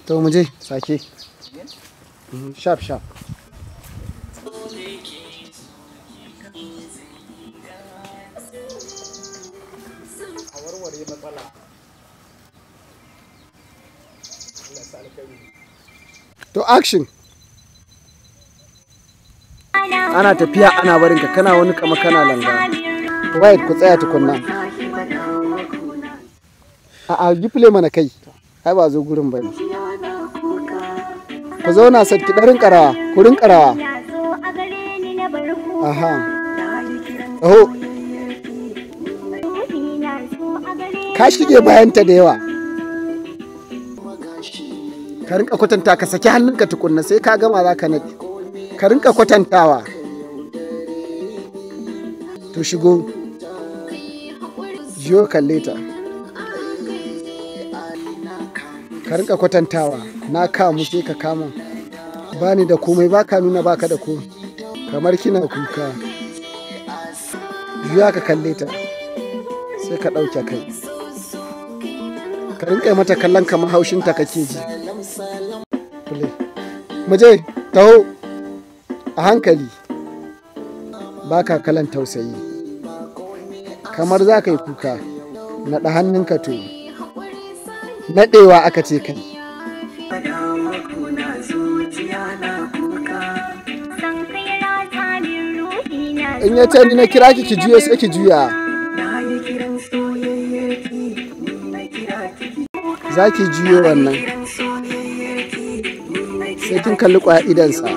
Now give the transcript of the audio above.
To mu je sake. Sharp sharp. To action. Ana tafiya ana barinka kana wani kama kana langa. Wait ku tsaya tukunna. A'a gi play mana kai. Ai ba zo gurin bane. Ku zauna sarki ɗarin ƙarawa, kurin ƙarawa. Aha. Oh. Ka shige bayanta da yawa. Ka rinka kwatanta ka saki hannunka tukunna sai ka gama za ka naɗe. Ka rinka kwatantawa. To shigo. Jiyo kalle ta. Ka rinka kwatantawa. Na kamu sai ka kama. Bani da komai baka nuna baka da komai. Kamar kina kuka. Jiya ka kalle ta. Sai ka ɗauke kai. Ka rinka mata kallon kamar haushinta kake ji. Muje taho a hankali. Baka kalan tausayi. Kamar za ka yi kuka. Naɗa hannunka to. Naɗewa aka ce kai. In ya ce ni na kira ki juya sai ki juya. Za ki juyo wannan. Sai kin kalli ƙwaya idansa.